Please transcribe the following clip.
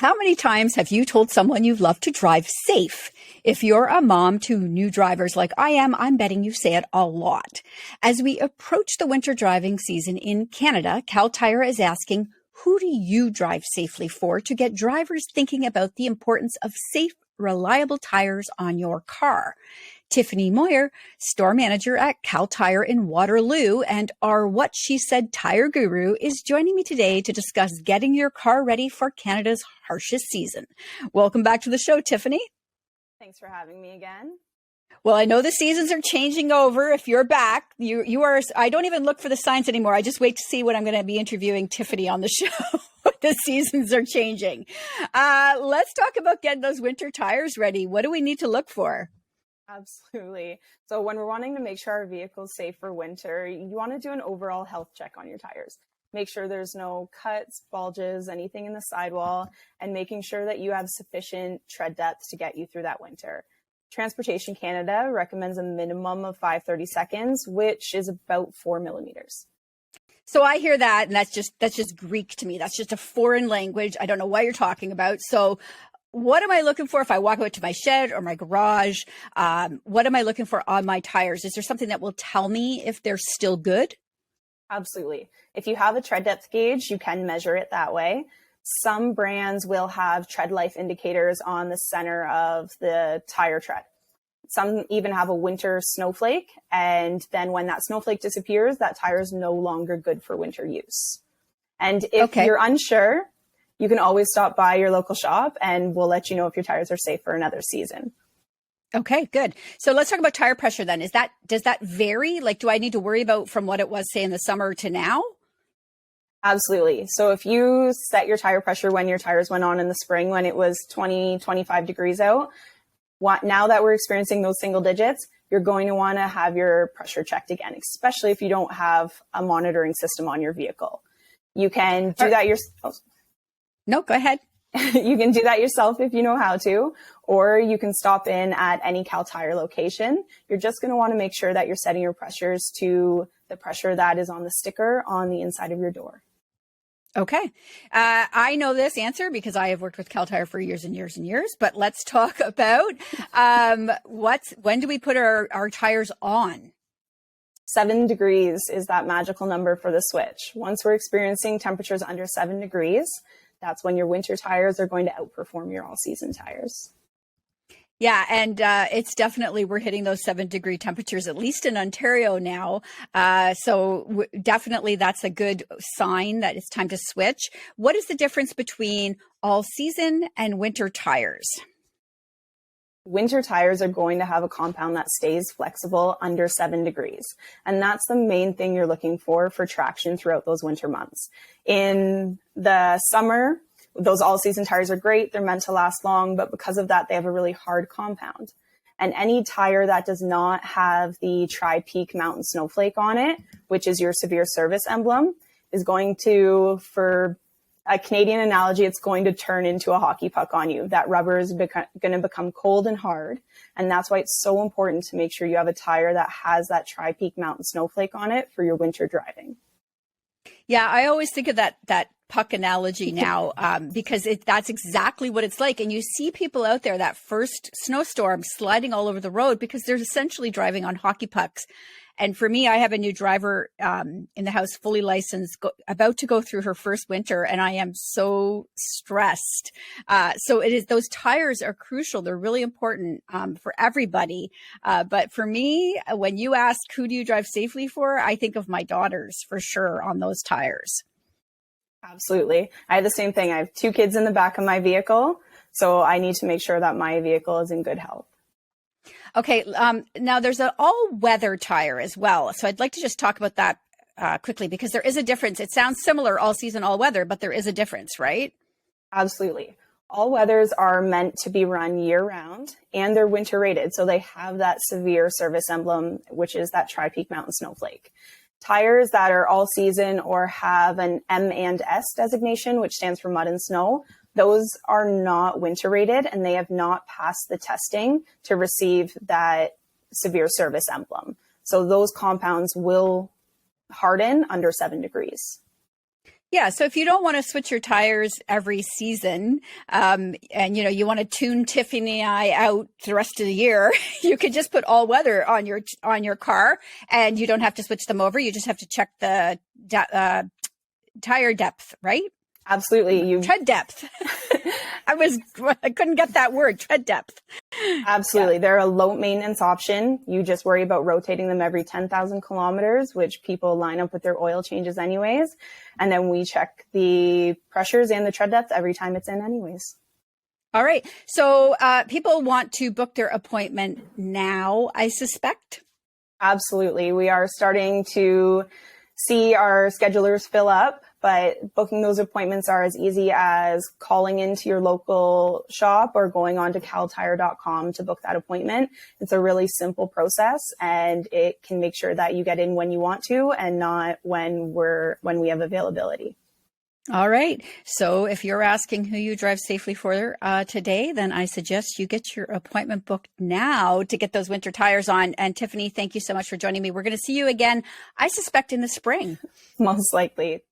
How many times have you told someone you love to drive safe? If you're a mom to new drivers like I am, I'm betting you say it a lot. As we approach the winter driving season in Canada, Kal Tire is asking, who do you drive safely for to get drivers thinking about the importance of safe, reliable tires on your car? Tiffany Moyer, store manager at Kal Tire in Waterloo and our What She Said tire guru, is joining me today to discuss getting your car ready for Canada's harshest season. Welcome back to the show, Tiffany. Thanks for having me again. Well, I know the seasons are changing over. If you're back, you are. I don't even look for the signs anymore. I just wait to see when I'm going to be interviewing Tiffany on the show. The seasons are changing. Let's talk about getting those winter tires ready. What do we need to look for? Absolutely. So when we're wanting to make sure our vehicle is safe for winter, you want to do an overall health check on your tires. Make sure there's no cuts, bulges, anything in the sidewall, and making sure that you have sufficient tread depth to get you through that winter. Transportation Canada recommends a minimum of 530 seconds, which is about 4 millimeters. So I hear that, and that's just Greek to me. That's just a foreign language. I don't know what you're talking about. So what am I looking for if I walk out to my shed or my garage? What am I looking for on my tires? Is there something that will tell me if they're still good? Absolutely. If you have a tread depth gauge, you can measure it that way. Some brands will have tread life indicators on the center of the tire tread. Some even have a winter snowflake, and then when that snowflake disappears, that tire is no longer good for winter use. And if you're unsure, you can always stop by your local shop and we'll let you know if your tires are safe for another season. Okay, good. So let's talk about tire pressure then. Does that vary? Like, do I need to worry about from what it was, say, in the summer to now? Absolutely. So if you set your tire pressure when your tires went on in the spring, when it was 20, 25 degrees out, now that we're experiencing those single digits, you're going to want to have your pressure checked again, especially if you don't have a monitoring system on your vehicle. You can do that yourself. No, go ahead. You can do that yourself if you know how to, or you can stop in at any Kal Tire location. You're just going to want to make sure that you're setting your pressures to the pressure that is on the sticker on the inside of your door. Okay. I know this answer because I have worked with Kal Tire for years and years and years, but let's talk about when do we put our tires on? 7 degrees is that magical number for the switch. Once we're experiencing temperatures under 7 degrees, that's when your winter tires are going to outperform your all-season tires. Yeah, and it's definitely, we're hitting those 7-degree temperatures, at least in Ontario now. So definitely that's a good sign that it's time to switch. What is the difference between all-season and winter tires? Winter tires are going to have a compound that stays flexible under 7 degrees. And that's the main thing you're looking for traction throughout those winter months. In the summer, those all-season tires are great. They're meant to last long, but because of that, they have a really hard compound. And any tire that does not have the Tri-Peak Mountain Snowflake on it, which is your severe service emblem, is going to, for a Canadian analogy, it's going to turn into a hockey puck on you. That rubber is going to become cold and hard. And that's why it's so important to make sure you have a tire that has that Tri-Peak Mountain Snowflake on it for your winter driving. Yeah, I always think of that puck analogy now because that's exactly what it's like. And you see people out there that first snowstorm sliding all over the road because they're essentially driving on hockey pucks. And for me, I have a new driver in the house, fully licensed, about to go through her first winter, and I am so stressed. So those tires are crucial. They're really important for everybody. But for me, when you ask who do you drive safely for, I think of my daughters for sure on those tires. All I have the same thing. I have 2 kids in the back of my vehicle, so I need to make sure that my vehicle is in good health. Okay. Now there's an all-weather tire as well. So I'd like to just talk about that quickly because there is a difference. It sounds similar all season, all weather, but there is a difference, right? Absolutely. All weathers are meant to be run year round and they're winter rated. So they have that severe service emblem, which is that Tri-Peak Mountain Snowflake. Tires that are all season or have an M&S designation, which stands for mud and snow, those are not winter rated and they have not passed the testing to receive that severe service emblem. So those compounds will harden under 7 degrees. Yeah, so if you don't want to switch your tires every season, and you want to tune Tiffany and I out the rest of the year, you could just put all weather on your car, and you don't have to switch them over. You just have to check the tire depth, right? Absolutely. Tread depth. I couldn't get that word, tread depth. Absolutely. Yeah. They're a low maintenance option. You just worry about rotating them every 10,000 kilometers, which people line up with their oil changes anyways. And then we check the pressures and the tread depth every time it's in anyways. All right. So people want to book their appointment now, I suspect. Absolutely. We are starting to see our schedulers fill up, but booking those appointments are as easy as calling into your local shop or going on to kaltire.com to book that appointment. It's a really simple process, and it can make sure that you get in when you want to and not when we have availability. All right. So if you're asking who you drive safely for today, then I suggest you get your appointment booked now to get those winter tires on. And Tiffany, thank you so much for joining me. We're going to see you again, I suspect, in the spring. Most likely.